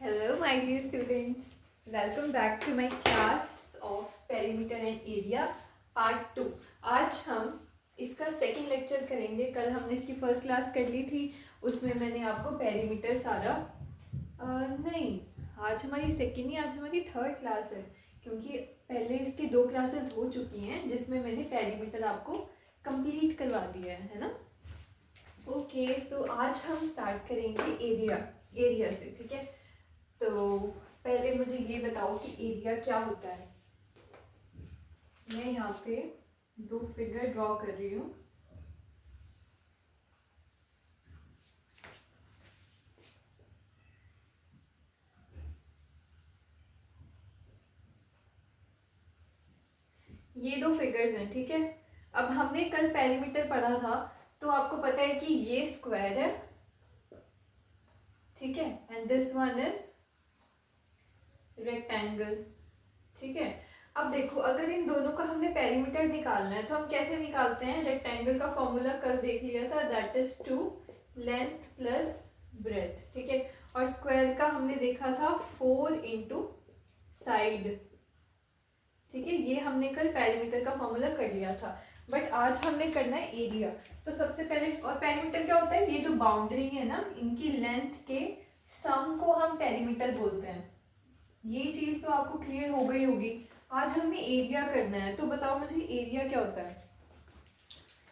Hello, my dear students. Welcome back to my class of Perimeter and Area Part 2. आज हम इसका second lecture करेंगे. कल हमने इसकी फर्स्ट क्लास कर ली थी, उसमें मैंने आपको पेरीमीटर सारा नहीं, आज हमारी सेकेंड नहीं, आज हमारी थर्ड क्लास है, क्योंकि पहले इसकी 2 क्लासेस हो चुकी हैं जिसमें मैंने पेरीमीटर आपको कंप्लीट करवा दिया है ना. ओके, सो आज हम स्टार्ट करेंगे एरिया से. ठीक है, तो पहले मुझे ये बताओ कि एरिया क्या होता है. मैं यहाँ पे 2 फिगर ड्रॉ कर रही हूँ. ये 2 फिगर्स हैं. ठीक है, अब हमने कल पेरीमीटर पढ़ा था, तो आपको पता है कि ये स्क्वायर है. ठीक है, and this one is rectangle. ठीक है, अब देखो, अगर इन दोनों का हमने पेरीमीटर निकालना है तो हम कैसे निकालते हैं. रेक्टेंगल का फॉर्मूला कल देख लिया था, that is 2 length plus breadth. ठीक है, और स्क्वायर का हमने देखा था 4 इंटू साइड. ठीक है, ये हमने कल पेरीमीटर का फॉर्मूला कर लिया था, बट आज हमने करना है एरिया. तो सबसे पहले, और पेरीमीटर क्या होता है, ये जो बाउंड्री है ना, इनकी लेंथ के सम को हम पेरीमीटर बोलते हैं. ये चीज तो आपको क्लियर हो गई होगी. आज हमें एरिया करना है, तो बताओ मुझे एरिया क्या होता है.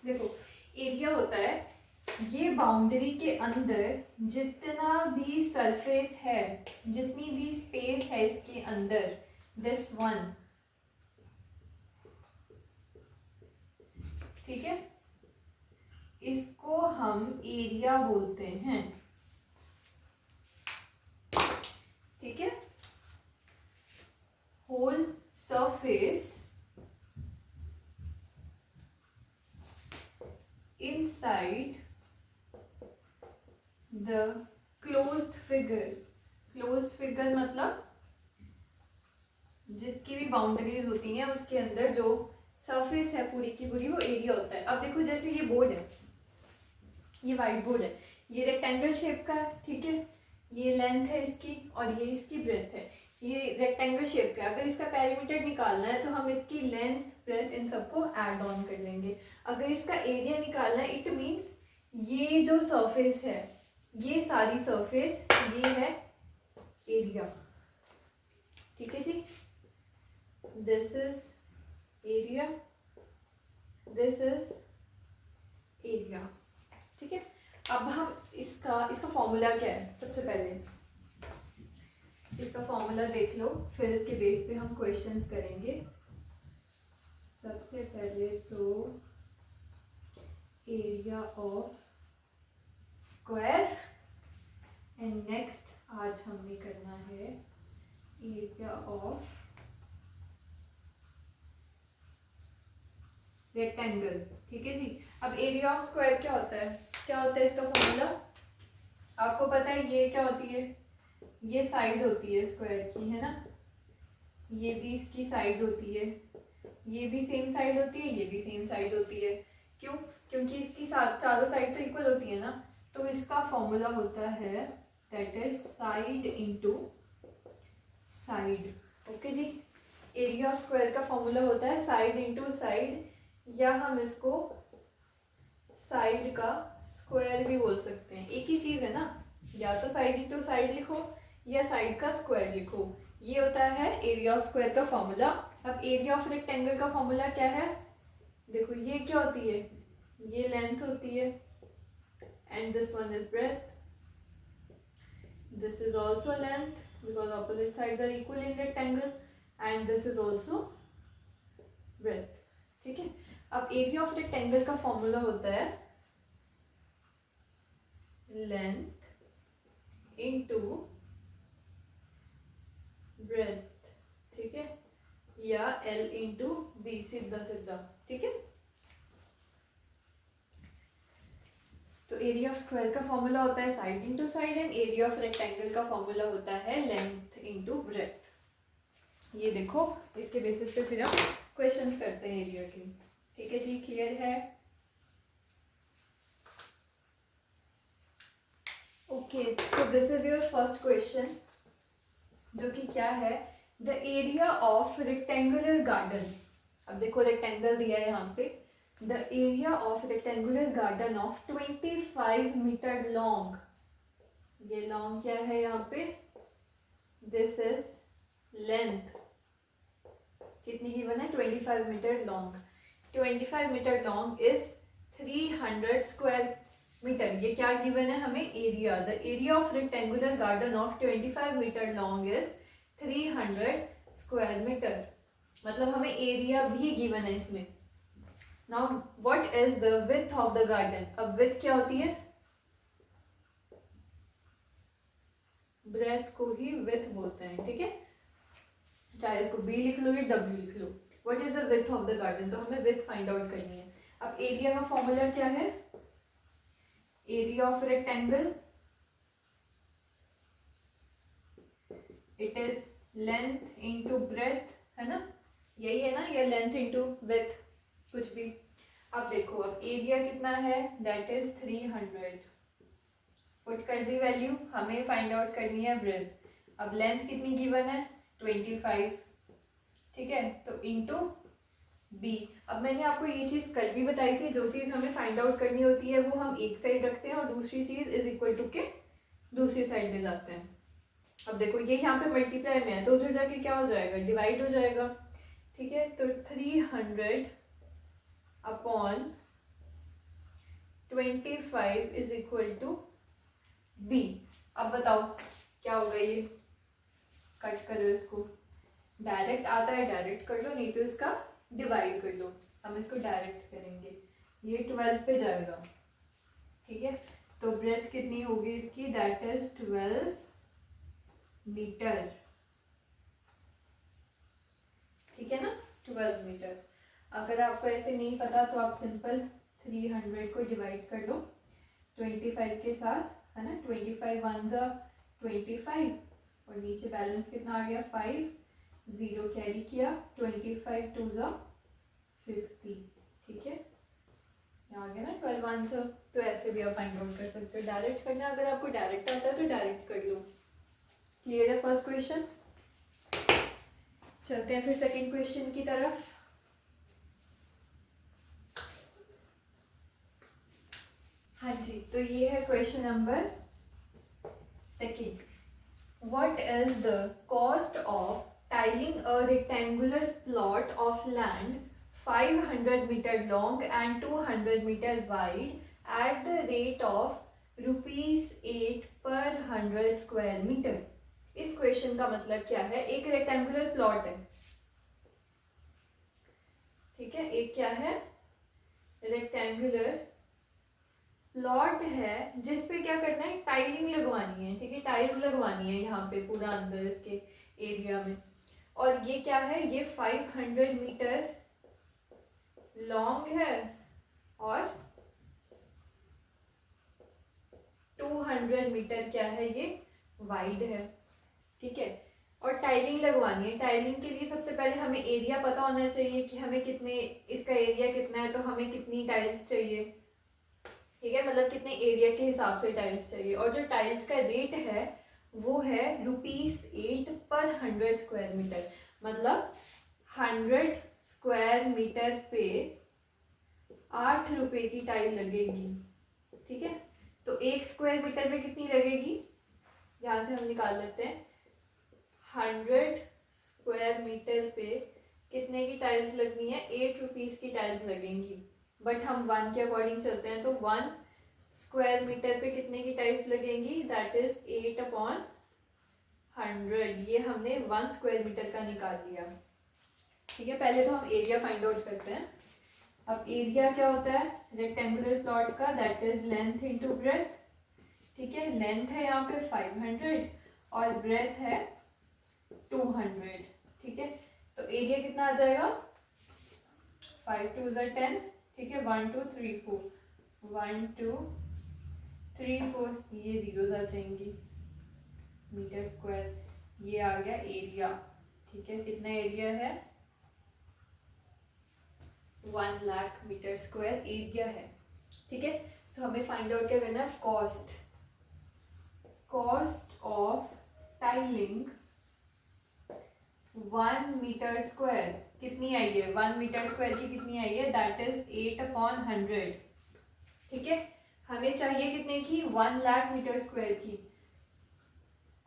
देखो, एरिया होता है ये बाउंड्री के अंदर जितना भी सरफेस है, जितनी भी स्पेस है इसके अंदर, दिस वन. ठीक है, इसको हम एरिया बोलते हैं. ठीक है, whole surface inside the closed figure. closed figure मतलब जिसकी भी बाउंड्रीज होती हैं उसके अंदर जो सरफेस है पूरी की पूरी, वो एरिया होता है. अब देखो, जैसे ये बोर्ड है, ये वाइट बोर्ड है, ये रेक्टेंगल शेप का है. ठीक है, ये लेंथ है इसकी और ये इसकी ब्रेथ है. ये रेक्टेंगल शेप का है, अगर इसका पेरीमीटर निकालना है तो हम इसकी लेंथ ब्रेथ इन सबको ऐड ऑन कर लेंगे. अगर इसका एरिया निकालना है, इट मीन्स ये जो सरफेस है, ये सारी सरफेस, ये है एरिया. ठीक है जी, this is area, this is area. ठीक है, अब हम इसका फॉर्मूला क्या है. सबसे पहले इसका फॉर्मूला देख लो, फिर इसके बेस पे हम क्वेश्चंस करेंगे. सबसे पहले तो area of square, and next आज हमने करना है एरिया ऑफ रेक्टेंगल. ठीक है जी, अब एरिया ऑफ स्क्वायर क्या होता है, क्या होता है इसका फॉर्मूला. आपको पता है ये क्या होती है, ये साइड होती है स्क्वायर की, है ना. ये भी इसकी साइड होती है, ये भी सेम साइड होती है, ये भी सेम साइड होती है. क्यों, क्योंकि इसकी चारों साइड तो इक्वल होती है ना. तो इसका फॉर्मूला होता है that is side into side. Okay जी, एरिया ऑफ स्क्वायर का फॉर्मूला होता है साइड इंटू साइड, या हम इसको साइड का स्क्वायर भी बोल सकते हैं. एक ही चीज है ना, या तो साइड इंटू साइड लिखो या साइड का स्क्वायर लिखो. ये होता है एरिया ऑफ स्क्वायर का फॉर्मूला. अब एरिया ऑफ रेक्टेंगल का फॉर्मूला क्या है. देखो, ये क्या होती है, ये लेंथ होती है, and this one is breadth. This is also length because opposite sides are equal in rectangle, and this is also breadth. ठीक है, अब एरिया ऑफ रेक्टेंगल का फॉर्मूला होता है लेंथ इंटू ब्रेथ. ठीक है, या L इंटू बी, सीधा सीधा. ठीक है, तो एरिया ऑफ स्क्वायर का फॉर्मूला होता है side into side, and area of rectangle का फॉर्मूला होता है लेंथ इंटू ब्रेथ. ये देखो, इसके बेसिस पे फिर हम क्वेश्चंस करते हैं एरिया के. ठीक है जी, क्लियर है. Okay, so this is your first question. जो कि क्या है, the area of rectangular garden. अब देखो रेक्टेंगल दिया है यहाँ पे, the area of rectangular garden of 25 metre long. ये लॉन्ग क्या है यहाँ पे, दिस इज लेंथ, कितनी गिवन है, 25 metre long. 25 metre long is 300 square metre. ये क्या गिवन है हमें, area. The area of rectangular garden of 25 metre long is 300 square metre. मतलब हमें एरिया भी गिवन है इसमें। Now what is the width of the garden. अब विड्थ क्या होती है, ब्रेथ को ही विड्थ बोलते हैं, ठीक है, चाहे इसको बी लिख लो या डब्ल्यू लिख लो। What is the width of the garden, तो हमें विड्थ फाइंड आउट करनी है। अब एरिया का फॉर्मूला क्या है, area of rectangle it is length into breath, है ना, यही है ना, या लेंथ इंटू विड्थ, कुछ भी। अब देखो, अब एरिया कितना है, दैट इज 300, पुट कर दी वैल्यू, हमें फाइंड आउट करनी है ब्रेथ। अब लेंथ कितनी गिवन है, 25, ठीक है, तो इंटू बी। अब मैंने आपको ये चीज़ कल भी बताई थी, जो चीज़ हमें फाइंड आउट करनी होती है वो हम एक साइड रखते हैं और दूसरी चीज़ इज इक्वल टू के दूसरी साइड ले जाते हैं। अब देखो ये यहाँ पे मल्टीप्लाई में है तो उधर जाके क्या हो जाएगा, डिवाइड हो जाएगा, ठीक है। तो 300 upon 25 is equal to be. अब बताओ क्या होगा, ये कट करो इसको, डायरेक्ट आता है डायरेक्ट कर लो, नहीं तो इसका डिवाइड कर लो। हम इसको डायरेक्ट करेंगे, ये 12 पे जाएगा, ठीक है। तो ब्रेथ कितनी होगी इसकी, दैट इज 12 मीटर, ठीक है ना, 12 मीटर। अगर आपको ऐसे नहीं पता तो आप सिंपल 300 को डिवाइड कर लो 25 के साथ, है ना, 25 वन जा 25 और नीचे बैलेंस कितना आ गया 5, 0 कैरी किया, 25 टू जा 50, ठीक है, यहाँ आ गया ना 12 आंसर। तो ऐसे भी आप फाइंड आउट कर सकते हो, डायरेक्ट करना, अगर आपको डायरेक्ट आता है तो डायरेक्ट कर लो। क्लियर है फर्स्ट क्वेश्चन, चलते हैं फिर सेकंड क्वेश्चन की तरफ। हाँ जी, तो ये है question number second. What is the cost of tiling a rectangular plot of land 500 metre long and 200 metre wide at the rate of ₹8 per 100 square metre. इस क्वेश्चन का मतलब क्या है, एक रेक्टेंगुलर प्लॉट है, ठीक है, एक क्या है, रेक्टेंगुलर प्लॉट है जिसपे क्या करना है, टाइलिंग लगवानी है, ठीक है, टाइल्स लगवानी है यहाँ पे पूरा अंदर इसके एरिया में। और ये क्या है, ये 500 मीटर लॉन्ग है और 200 मीटर क्या है, ये वाइड है, ठीक है। और टाइलिंग लगवानी है, टाइलिंग के लिए सबसे पहले हमें एरिया पता होना चाहिए कि हमें कितने, इसका एरिया कितना है तो हमें कितनी टाइल्स चाहिए, ठीक है, मतलब कितने एरिया के हिसाब से टाइल्स चाहिए। और जो टाइल्स का रेट है वो है ₹8 पर 100 स्क्वायर मीटर, मतलब 100 स्क्वायर मीटर पे 8 रुपए की टाइल लगेगी, ठीक है। तो 1 स्क्वायर मीटर में कितनी लगेगी, यहाँ से हम निकाल लेते हैं, 100 स्क्वायर मीटर पे कितने की टाइल्स लगनी है, 8 रुपीज़ की टाइल्स लगेंगी। बट हम 1 के अकॉर्डिंग चलते हैं तो 1 स्क्वायर मीटर पे कितने की टाइल्स लगेंगी, दैट इज 8 अपॉन 100। ये हमने 1 स्क्वायर मीटर का निकाल लिया, ठीक है। पहले तो हम एरिया फाइंड आउट करते हैं। अब एरिया क्या होता है रेक्टेंगुलर प्लॉट का, that is length into breath, ठीक है। लेंथ है यहाँ पे 500 और ब्रेथ है 200, ठीक है। तो एरिया कितना आ जाएगा, 5 2 ज़ा 10, ठीक है, 1 2 3 4, 1 2 3 4, ये 0 आ जाएंगी, मीटर स्क्वायर, ये आ गया एरिया, ठीक है। कितना एरिया है, 1 लाख मीटर स्क्वायर एरिया है, ठीक है। तो हमें फाइंड आउट क्या करना है, cost of tiling 1 metre square कितनी आई है, 1 मीटर स्क्वायर की कितनी आई है, दैट इज 8/100। ठीक है, हमें चाहिए कितने की, 1 लाख मीटर स्क्वायर की।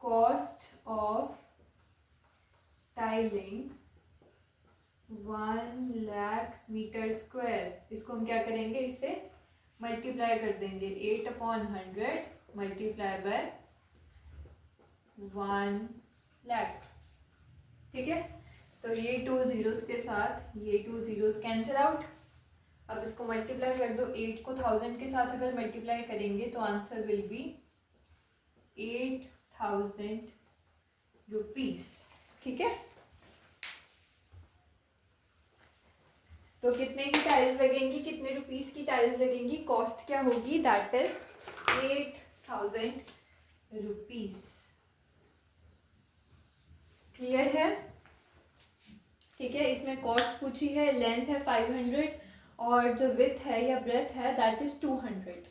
Cost of tiling 1 lakh metre square, इसको हम क्या करेंगे, इससे मल्टीप्लाई कर देंगे, 8/100 मल्टीप्लाई बाय 1 लाख। ठीक है, तो ये 2 जीरोस के साथ ये 2 जीरोस कैंसिल आउट। अब इसको मल्टीप्लाई कर दो, 8 को 1000 के साथ अगर मल्टीप्लाई करेंगे तो आंसर विल बी 8000 रुपीज। ठीक है, तो कितने की टाइल्स लगेंगी, कितने रुपीस की टाइल्स लगेंगी, कॉस्ट क्या होगी, दैट इज 8000 रुपीज। क्लियर है? ठीक है, इसमें कॉस्ट पूछी है, लेंथ है 500 और जो विथ है या ब्रेथ है दैट इज 200।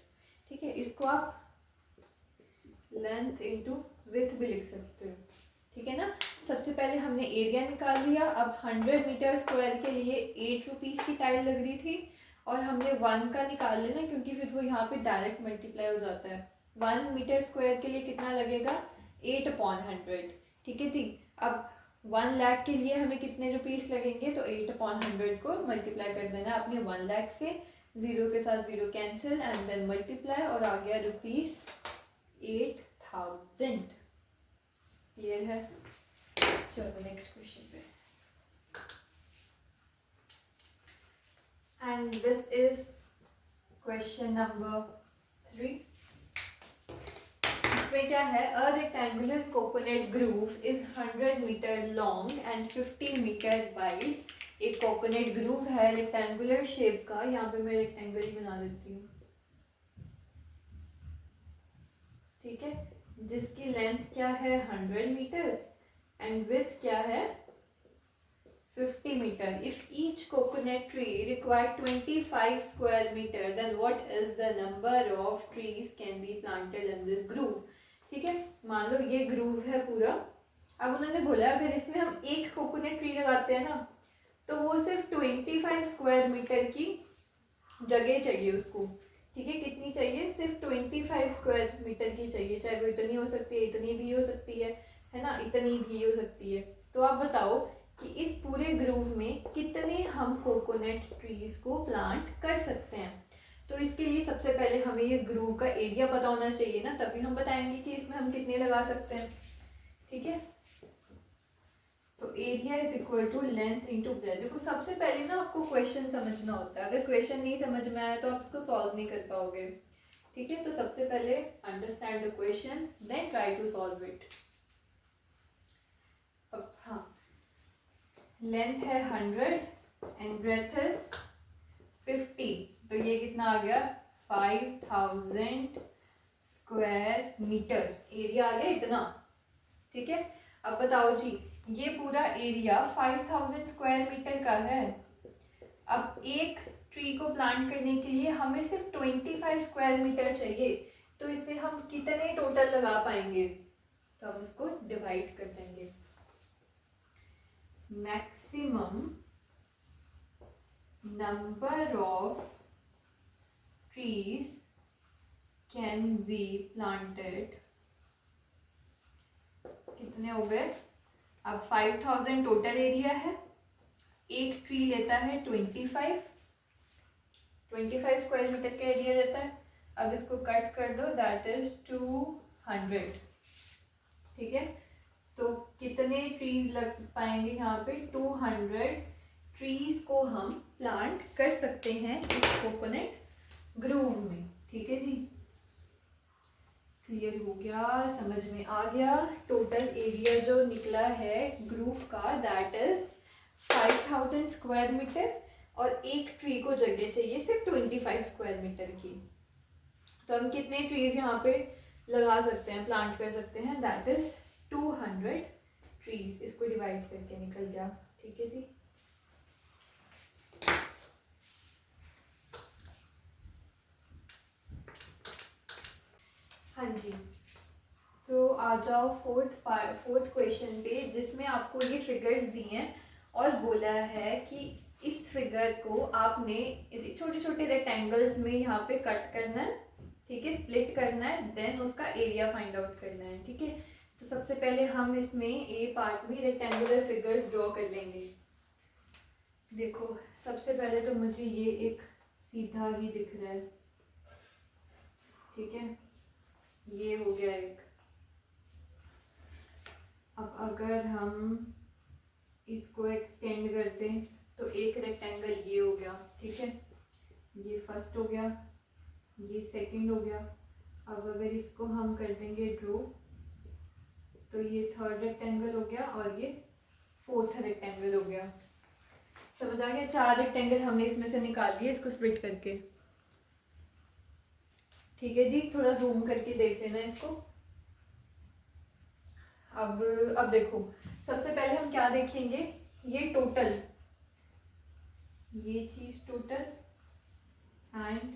ठीक है, इसको आप लेंथ इंटू विथ भी लिख सकते हो। ठीक है ना, सबसे पहले हमने एरिया निकाल लिया। अब 100 मीटर स्क्वायर के लिए 8 रुपीज़ की टाइल लग रही थी और हमने 1 का निकाल लेना क्योंकि फिर वो यहाँ पे डायरेक्ट मल्टीप्लाई हो जाता है। 1 मीटर स्क्वायर के लिए कितना लगेगा, 8/100। ठीक है जी, अब 1 लाख के लिए हमें कितने रुपीस लगेंगे, तो 8/100 को मल्टीप्लाई कर देना अपने 1 लाख से, 0 के साथ 0 कैंसिल एंड देन मल्टीप्लाई, और आ गया रुपीस 8000। क्लियर है? चलो नेक्स्ट क्वेश्चन पे। And this is question number 3। इसमें क्या है, a rectangular coconut grove is 100 metre long and 50 metre wide. एक कोकोनट ग्रूव है रेक्टेंगुलर शेप का, यहाँ पे मैं रेक्टेंगल ही बना देती हूँ। ठीक है, जिसकी लेंथ क्या है 100 मीटर एंड विड्थ क्या है 50 metre. If each coconut tree require 25 square metre then what is the number of trees can be planted in this grove. ठीक है, मान लो ये ग्रूव है पूरा। अब उन्होंने बोला अगर इसमें हम एक कोकोनट ट्री लगाते हैं ना तो वो सिर्फ 25 स्क्वायर मीटर की जगह चाहिए उसको। ठीक है, कितनी चाहिए, सिर्फ 25 स्क्वायर मीटर की चाहिए, चाहे वो इतनी हो सकती है, इतनी भी हो सकती है ना, इतनी भी हो सकती है। तो आप बताओ कि इस पूरे ग्रूव में कितने हम कोकोनट ट्रीज को प्लांट कर सकते हैं। तो इसके लिए सबसे पहले हमें इस ग्रूव का एरिया पता होना चाहिए ना, तभी हम बताएंगे कि इसमें हम कितने लगा सकते हैं। ठीक है, तो area is equal to length into breadth. देखो सबसे पहले ना आपको क्वेश्चन समझना होता है, अगर क्वेश्चन नहीं समझ में आया तो आप इसको सॉल्व नहीं कर पाओगे। ठीक है, तो सबसे पहले understand the question then try to solve it. अब हाँ, लेंथ है 100 एंड ब्रेथ इज 50, तो ये कितना आ गया 5000 स्क्वायर मीटर। एरिया आ गया इतना। ठीक है, अब बताओ जी, ये पूरा एरिया 5000 स्क्वायर मीटर का है। अब एक ट्री को प्लांट करने के लिए हमें सिर्फ 25 स्क्वायर मीटर चाहिए, तो इसमें हम कितने टोटल लगा पाएंगे, तो हम इसको डिवाइड कर देंगे। Maximum number of trees can be planted, कितने हो गए, अब 5000 टोटल एरिया है, एक ट्री लेता है 25 स्क्वायर मीटर का एरिया लेता है। अब इसको कट कर दो, दैट इज 200। ठीक है, तो कितने ट्रीज लग पाएंगे यहाँ पे, 200 ट्रीज को हम प्लांट कर सकते हैं इस कोकोनट ग्रूव में। ठीक है जी, क्लियर हो गया, समझ में आ गया। टोटल एरिया जो निकला है ग्रूव का दैट इज 5000 स्क्वायर मीटर और एक ट्री को जगह चाहिए सिर्फ 25 स्क्वायर मीटर की। तो हम कितने ट्रीज यहाँ पे लगा सकते हैं, प्लांट कर सकते हैं, दैट इज 200 ट्रीज। इसको डिवाइड करके निकल गया। ठीक है जी, हाँ जी, तो आ जाओ फोर्थ क्वेश्चन पे, जिसमें आपको ये फिगर्स दिए हैं और बोला है कि इस फिगर को आपने छोटे छोटे रेक्टेंगल्स में यहाँ पे कट करना है, ठीक है, स्प्लिट करना है, देन उसका एरिया फाइंड आउट करना है, ठीक है। तो सबसे पहले हम इसमें ए पार्ट में रेक्टेंगुलर फिगर्स ड्रॉ कर लेंगे। देखो सबसे पहले तो मुझे ये एक सीधा ही दिख रहा है, ठीक है, ये हो गया एक। अब अगर हम इसको एक्सटेंड कर दें तो एक रेक्टेंगल ये हो गया, ठीक है, ये फर्स्ट हो गया, ये सेकंड हो गया। अब अगर इसको हम कर देंगे ड्रॉ तो ये थर्ड रेक्टेंगल हो गया और ये फोर्थ रेक्टेंगल हो गया। समझ आ गया? 4 रेक्टेंगल हमने इसमें से निकाल लिए इसको स्प्लिट करके, ठीक है जी। थोड़ा जूम करके देख लेना इसको। अब देखो सबसे पहले हम क्या देखेंगे, ये टोटल, ये चीज टोटल एंड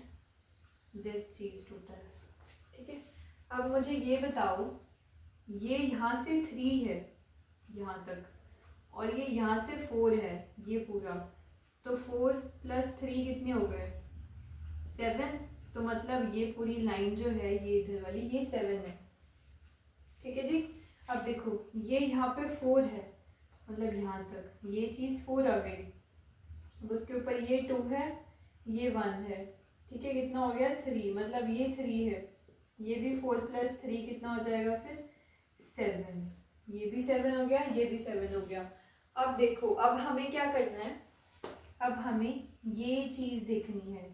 दिस चीज टोटल, ठीक है। अब मुझे ये बताओ, ये यहाँ से 3 है यहाँ तक और ये यहाँ से 4 है ये पूरा, तो 4 + 3 कितने हो गए? 7। तो मतलब ये पूरी लाइन जो है ये इधर वाली ये 7 है, ठीक है जी। अब देखो ये यहाँ पे 4 है, मतलब यहाँ तक ये चीज़ 4 आ गई, उसके ऊपर ये 2 है, ये 1 है, ठीक है, कितना हो गया? 3, मतलब ये 3 है, ये भी 4 + 3 कितना हो जाएगा फिर? 7। ये भी 7 हो गया, ये भी 7 हो गया। अब देखो अब हमें क्या करना है, अब हमें ये चीज़ देखनी है,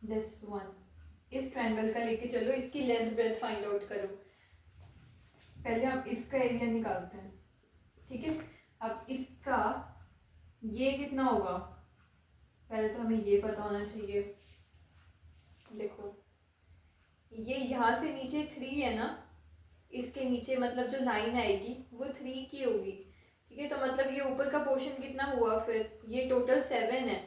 दिस वन, इस ट्रायंगल का लेके चलो, इसकी लेंथ ब्रेथ फाइंड आउट करो। पहले हम इसका एरिया निकालते हैं, ठीक है। अब इसका ये कितना होगा, पहले तो हमें ये पता होना चाहिए। देखो ये यहाँ से नीचे 3 है ना, इसके नीचे मतलब जो लाइन आएगी वो 3 की होगी, ठीक है। तो मतलब ये ऊपर का पोर्शन कितना हुआ फिर? ये टोटल 7 है,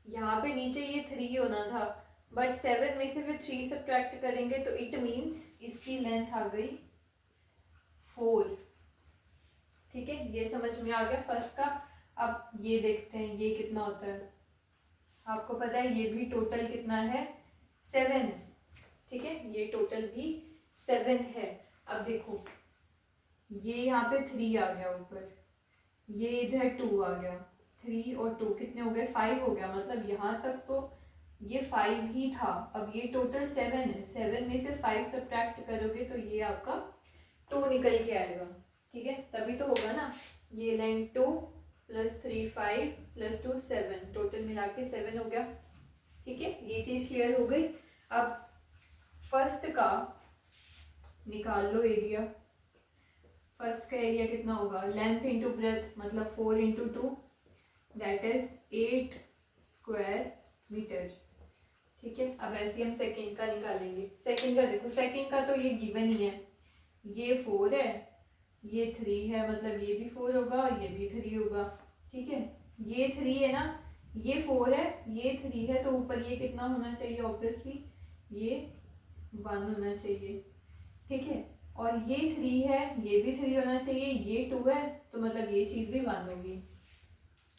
यहाँ पे नीचे ये 3 होना था, बट 7 में से फिर 3 सब्ट्रैक्ट करेंगे तो इट मीन्स इसकी लेंथ आ गई 4, ठीक है। ये समझ में आ गया फर्स्ट का। अब ये देखते हैं ये कितना होता है। आपको पता है ये भी टोटल कितना है? 7 है, ठीक है, ये टोटल भी 7 है। अब देखो ये यहाँ पे 3 आ गया ऊपर, ये इधर 2 आ गया, 3 और 2 कितने हो गए? 5 हो गया, मतलब यहाँ तक तो ये 5 ही था। अब ये टोटल 7 है, 7 में से 5 सब्ट्रैक्ट करोगे तो ये आपका 2 निकल के आएगा, ठीक है, तभी तो होगा ना। ये लाइन 2 + 3 5 + 2 7, टोटल मिला के 7 हो गया, ठीक है। ये चीज़ क्लियर हो गई। अब फर्स्ट का निकाल लो एरिया। फर्स्ट का एरिया कितना होगा? लेंथ इंटू ब्रेथ, मतलब 4 × 2, दैट इज 8 स्क्वायर मीटर, ठीक है। अब ऐसे हम सेकंड का निकालेंगे। सेकंड का देखो, सेकंड का तो ये गिवन ही है, ये 4 है, ये 3 है, मतलब ये भी 4 होगा और ये भी 3 होगा, ठीक है। ये 3 है ना, ये 4 है, ये 3 है, तो ऊपर ये कितना होना चाहिए? ऑब्वियसली ये 1 होना चाहिए, ठीक है। और ये 3 है, ये भी 3 होना चाहिए, ये 2 है, तो मतलब ये चीज़ भी 1 होगी,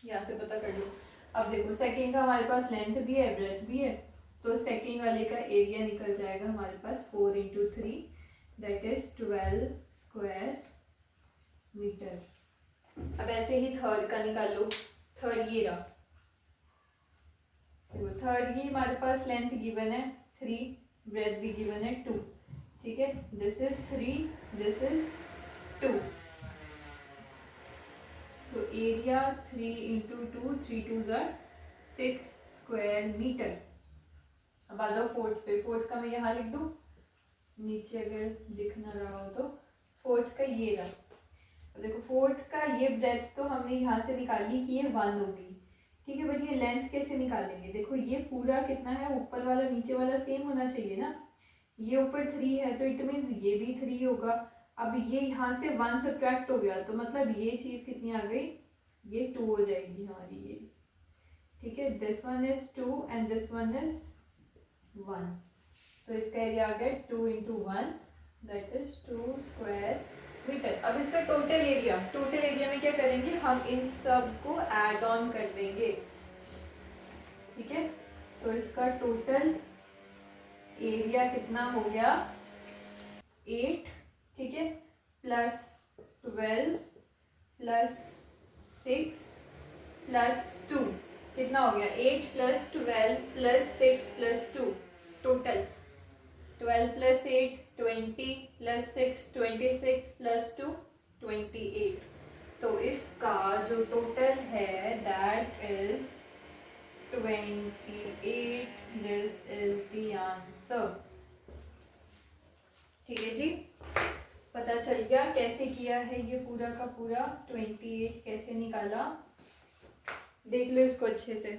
यहाँ से पता कर लो। अब देखो सेकंड का हमारे पास लेंथ भी है ब्रेथ भी है, तो सेकंड वाले का एरिया निकल जाएगा हमारे पास 4 × 3, दैट इज 12 स्क्वायर मीटर। अब ऐसे ही थर्ड का निकाल लो। थर्ड ये रहा, थर्ड की हमारे पास लेंथ गिवन है 3, ब्रेथ भी गिवन है 2, ठीक है। This is 3, this is 2, so area 3 × 2, 3 2s are 6 square metre. अब आ जाओ फोर्थ पे। फोर्थ का मैं यहाँ लिख दूँ नीचे अगर दिख ना रहा हो तो। फोर्थ का ये रहा। अब देखो फोर्थ का ये ब्रेथ तो हमने यहाँ से निकाली कि ये 1 होगी, ठीक है, बट ये लेंथ कैसे निकालेंगे? देखो ये पूरा कितना है, ऊपर वाला नीचे वाला सेम होना चाहिए ना। ये ऊपर 3 है तो इट मीन्स ये भी 3 होगा। अब ये यहाँ से 1 सब्ट्रैक्ट हो गया तो मतलब ये चीज़ कितनी आ गई? ये 2 हो जाएगी हमारी ये, ठीक है। This one is 2 and this one is 1, तो इसका एरिया आ गया 2 × 1 दैट इज 2 स्क्वायर मीटर। अब इसका टोटल एरिया में क्या करेंगे, हम इन सब को ऐड ऑन कर देंगे, ठीक है। तो इसका टोटल एरिया कितना हो गया 8, ठीक है, प्लस 12 प्लस 6 प्लस 2, कितना हो गया 8 plus 12 plus 6 plus 2, total 12 plus 8 20 plus 6 26 plus 2 28। तो इसका जो टोटल है that is 28। This is the answer, ठीक है जी। पता चल गया कैसे किया है ये पूरा का पूरा, 28 कैसे निकाला, देख लो इसको अच्छे से।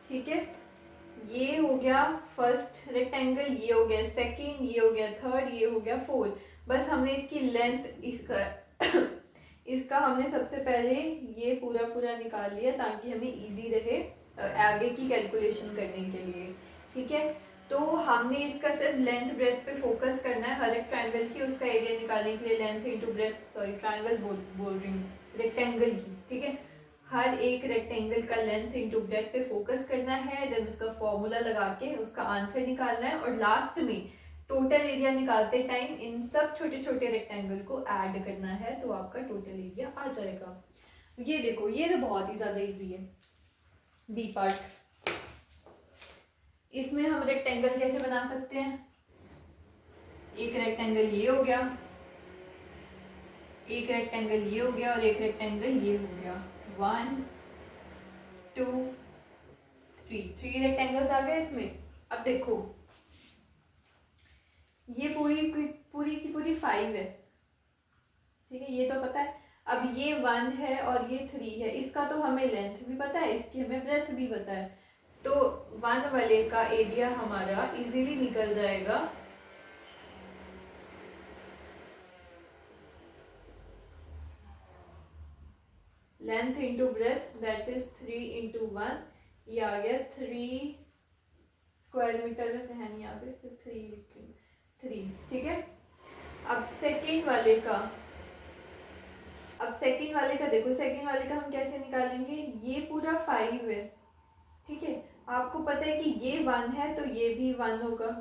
ठीक है, ये हो गया फर्स्ट रेक्टेंगल, ये हो गया सेकंड, ये हो गया थर्ड, ये हो गया फोर्थ। बस हमने इसकी लेंथ इसका हमने सबसे पहले ये पूरा निकाल लिया ताकि हमें इजी रहे आगे की कैलकुलेशन करने के लिए, ठीक है। तो हमने इसका सिर्फ लेंथ ब्रेथ पे फोकस करना है, हर एक ट्रायंगल की उसका एरिया निकालने के लिए length into breath, sorry triangle बोल रही हूँ, रेक्टेंगल की, ठीक है। हर एक रेक्टेंगल का लेंथ इंटू ब्रेथ पे फोकस करना है, देन उसका फॉर्मूला लगा के उसका आंसर निकालना है, और लास्ट में टोटल एरिया निकालते टाइम इन सब छोटे छोटे रेक्टेंगल को ऐड करना है, तो आपका टोटल एरिया आ जाएगा। ये देखो, ये तो बहुत ही ज़्यादा इजी है। बी पार्ट, इसमें हम रेक्टेंगल कैसे बना सकते हैं, एक रेक्टेंगल ये हो गया, एक रेक्टेंगल ये हो गया, और एक रेक्टेंगल ये हो गया। 1 2 3 रेक्टेंगल्स आ गए इसमें। अब देखो ये पूरी की पूरी 5 है, ठीक है, ये तो पता है। अब ये 1 है और ये 3 है, इसका तो हमें लेंथ भी पता है, इसकी हमें ब्रेथ भी पता है, तो 1 वाले का एरिया हमारा इजीली निकल जाएगा। Length into breath that is 3 into 1, ये आ गया 3 स्क्वायर मीटर, वैसे है नहीं यहाँ पे, सिर्फ 3, ठीक है। अब सेकेंड वाले का देखो, सेकेंड वाले का हम कैसे निकालेंगे, ये पूरा 5 है, ठीक है। आपको पता है कि ये 1 है तो ये भी 1 होगा,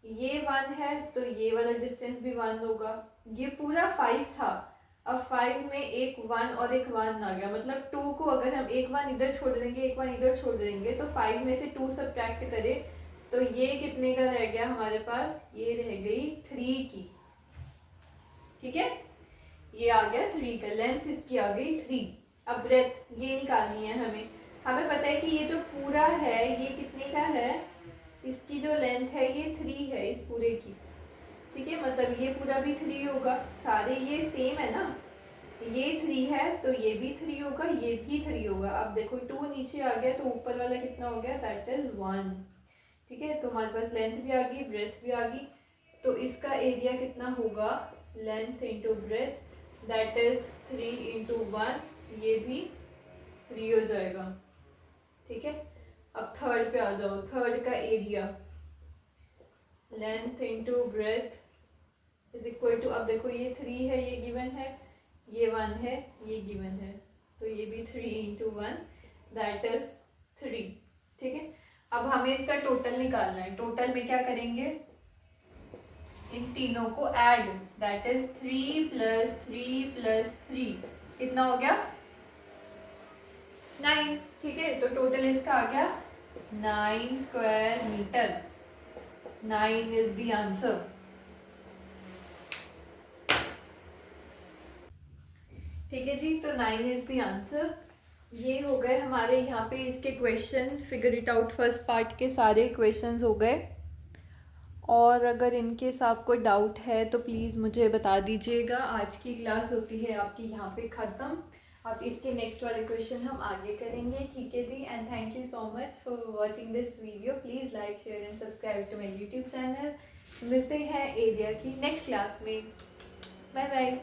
ये 1 है तो ये वाला डिस्टेंस भी 1 होगा, ये पूरा 5 था। अब 5 में एक 1 और एक 1 आ गया, मतलब 2 को अगर हम एक 1 इधर छोड़ देंगे, एक 1 इधर छोड़ देंगे, तो 5 में से 2 सब्ट्रैक्ट करें तो ये कितने का रह गया हमारे पास, ये रह गई 3 की, ठीक है। ये आ गया 3 का, लेंथ इसकी आ गई 3। अब ब्रेथ ये निकालनी है हमें पता है कि ये जो पूरा है ये कितने का है, इसकी जो लेंथ है ये 3 है इस पूरे की, ठीक है। मतलब ये पूरा भी 3 होगा, सारे ये सेम है ना, ये 3 है तो ये भी 3 होगा, ये भी 3 होगा। अब देखो 2 नीचे आ गया तो ऊपर वाला कितना हो गया, दैट इज 1, ठीक है। तो हमारे पास लेंथ भी आ गई, ब्रेथ भी आ गई, तो इसका एरिया कितना होगा, length into breath that is 3 into 1, ये भी 3 हो जाएगा, ठीक है। अब थर्ड पे आ जाओ, थर्ड का area length into breadth is equal to, अब देखो ये 3 है, ये गिवन है, ये 1 है, ये गिवन है, तो ये भी 3 इंटू 1 दैट इज 3, ठीक है। अब हमें इसका टोटल निकालना है, टोटल में क्या करेंगे, इन तीनों को add, that is 3 plus 3 plus 3, कितना हो गया 9, ठीक है। तो टोटल इसका आ गया 9 square metre, 9 is the answer, ठीक है जी। तो 9 इज द आंसर। ये हो गए हमारे यहाँ पे इसके questions, figure it out first part के सारे क्वेश्चंस हो गए, और अगर इनके साथ कोई डाउट है तो प्लीज़ मुझे बता दीजिएगा। आज की क्लास होती है आपकी यहाँ पे ख़त्म, अब इसके नेक्स्ट वाले क्वेश्चन हम आगे करेंगे, ठीक है जी। And thank you so much for watching this video, please like share and subscribe to my YouTube channel. मिलते हैं एरिया की नेक्स्ट क्लास में, बाय बाय।